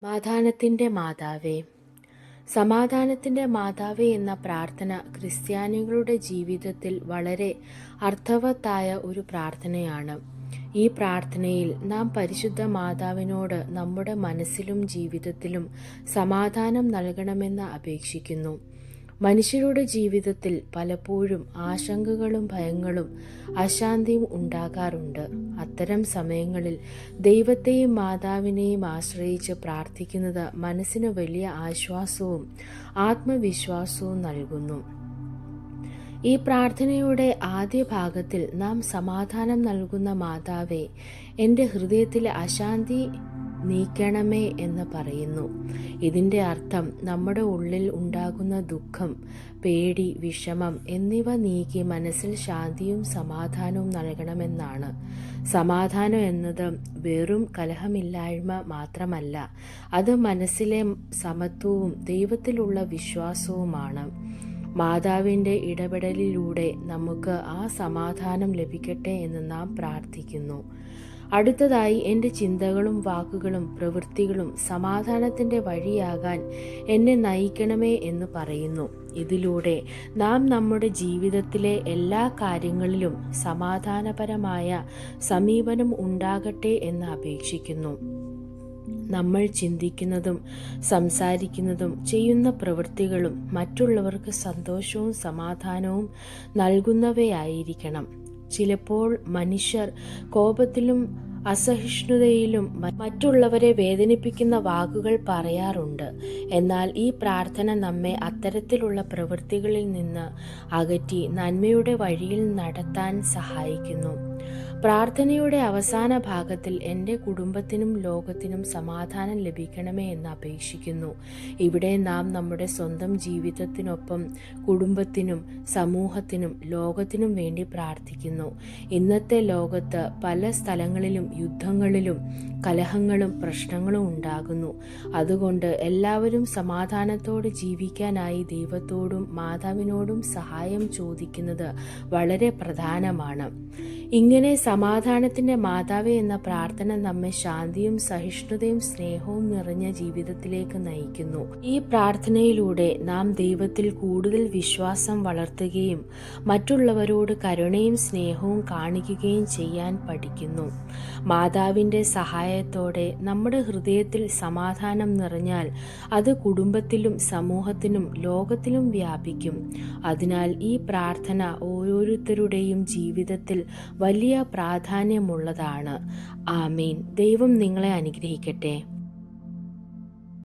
സമാധാനത്തിൻ്റെ മാതാവേ, സമാധാനത്തിൻ്റെ മാതാവേ എന്ന പ്രാർത്ഥന ക്രിസ്ത്യാനികളുടെ ജീവിതത്തിൽ വളരെ അർത്ഥവത്തായ ഒരു പ്രാർത്ഥനയാണ്. ഈ പ്രാർത്ഥനയിൽ നാം പരിശുദ്ധ മാതാവിനോട് നമ്മുടെ മനസ്സിലും ജീവിതത്തിലും സമാധാനം നൽകണമെന്ന് അപേക്ഷിക്കുന്നു. മനുഷ്യരുടെ ജീവിതത്തിൽ പലപ്പോഴും ആശങ്കകളും ഭയങ്ങളും അശാന്തിയും ഉണ്ടാകാറുണ്ട്. അത്തരം സമയങ്ങളിൽ ദൈവത്തെയും മാതാവിനെയും ആശ്രയിച്ച് പ്രാർത്ഥിക്കുന്നത് മനസ്സിന് വലിയ ആശ്വാസവും ആത്മവിശ്വാസവും നൽകുന്നു. ഈ പ്രാർത്ഥനയുടെ ആദ്യ ഭാഗത്തിൽ നാം സമാധാനം നൽകുന്ന മാതാവേ, എൻ്റെ ഹൃദയത്തിലെ അശാന്തി നീക്കണമേ എന്ന് പറയുന്നു. ഇതിൻ്റെ അർത്ഥം നമ്മുടെ ഉള്ളിൽ ഉണ്ടാകുന്ന ദുഃഖം, പേടി, വിഷമം എന്നിവ നീക്കി മനസ്സിൽ ശാന്തിയും സമാധാനവും നൽകണമെന്നാണ്. സമാധാനം എന്നത് വെറും കലഹമില്ലായ്മ മാത്രമല്ല, അത് മനസ്സിലെ സമത്വവും ദൈവത്തിലുള്ള വിശ്വാസവുമാണ്. മാതാവിൻ്റെ ഇടപെടലിലൂടെ നമുക്ക് ആ സമാധാനം ലഭിക്കട്ടെ എന്ന് നാം പ്രാർത്ഥിക്കുന്നു. അടുത്തതായി, എൻ്റെ ചിന്തകളും വാക്കുകളും പ്രവൃത്തികളും സമാധാനത്തിൻ്റെ വഴിയാകാൻ എന്നെ നയിക്കണമേ എന്ന് പറയുന്നു. ഇതിലൂടെ നാം നമ്മുടെ ജീവിതത്തിലെ എല്ലാ കാര്യങ്ങളിലും സമാധാനപരമായ സമീപനം ഉണ്ടാകട്ടെ എന്ന് അപേക്ഷിക്കുന്നു. നമ്മൾ ചിന്തിക്കുന്നതും സംസാരിക്കുന്നതും ചെയ്യുന്ന പ്രവൃത്തികളും മറ്റുള്ളവർക്ക് സന്തോഷവും സമാധാനവും നൽകുന്നവയായിരിക്കണം. ചിലപ്പോൾ മനുഷ്യർ കോപത്തിലും അസഹിഷ്ണുതയിലും മറ്റുള്ളവരെ വേദനിപ്പിക്കുന്ന വാക്കുകൾ പറയാറുണ്ട്. എന്നാൽ ഈ പ്രാർത്ഥന നമ്മെ അത്തരത്തിലുള്ള പ്രവൃത്തികളിൽ നിന്ന് അകറ്റി നന്മയുടെ വഴിയിൽ നടത്താൻ സഹായിക്കുന്നു. പ്രാർത്ഥനയുടെ അവസാന ഭാഗത്തിൽ എൻ്റെ കുടുംബത്തിനും ലോകത്തിനും സമാധാനം ലഭിക്കണമേ എന്ന് അപേക്ഷിക്കുന്നു. ഇവിടെ നാം നമ്മുടെ സ്വന്തം ജീവിതത്തിനൊപ്പം കുടുംബത്തിനും സമൂഹത്തിനും ലോകത്തിനും വേണ്ടി പ്രാർത്ഥിക്കുന്നു. ഇന്നത്തെ ലോകത്ത് പല സ്ഥലങ്ങളിലും യുദ്ധങ്ങളിലും കലഹങ്ങളും പ്രശ്നങ്ങളും ഉണ്ടാകുന്നു. അതുകൊണ്ട് എല്ലാവരും സമാധാനത്തോടെ ജീവിക്കാനായി ദൈവത്തോടും മാതാവിനോടും സഹായം ചോദിക്കുന്നത് വളരെ പ്രധാനമാണ്. ഇങ്ങനെ സമാധാനത്തിൻ്റെ മാതാവേ എന്ന പ്രാർത്ഥന നമ്മെ ശാന്തിയും സഹിഷ്ണുതയും സ്നേഹവും നിറഞ്ഞ ജീവിതത്തിലേക്ക് നയിക്കുന്നു. ഈ പ്രാർത്ഥനയിലൂടെ നാം ദൈവത്തിൽ കൂടുതൽ വിശ്വാസം വളർത്തുകയും മറ്റുള്ളവരോട് കരുണയും സ്നേഹവും കാണിക്കുകയും ചെയ്യാൻ പഠിക്കുന്നു. മാതാവിൻ്റെ സഹായത്തോടെ നമ്മുടെ ഹൃദയത്തിൽ സമാധാനം നിറഞ്ഞാൽ അത് കുടുംബത്തിലും സമൂഹത്തിനും ലോകത്തിലും വ്യാപിക്കും. അതിനാൽ ഈ പ്രാർത്ഥന ഓരോരുത്തരുടെയും ജീവിതത്തിൽ വലിയ പ്രാധാന്യമുള്ളതാണ്. ആമേൻ. ദൈവം നിങ്ങളെ അനുഗ്രഹിക്കട്ടെ.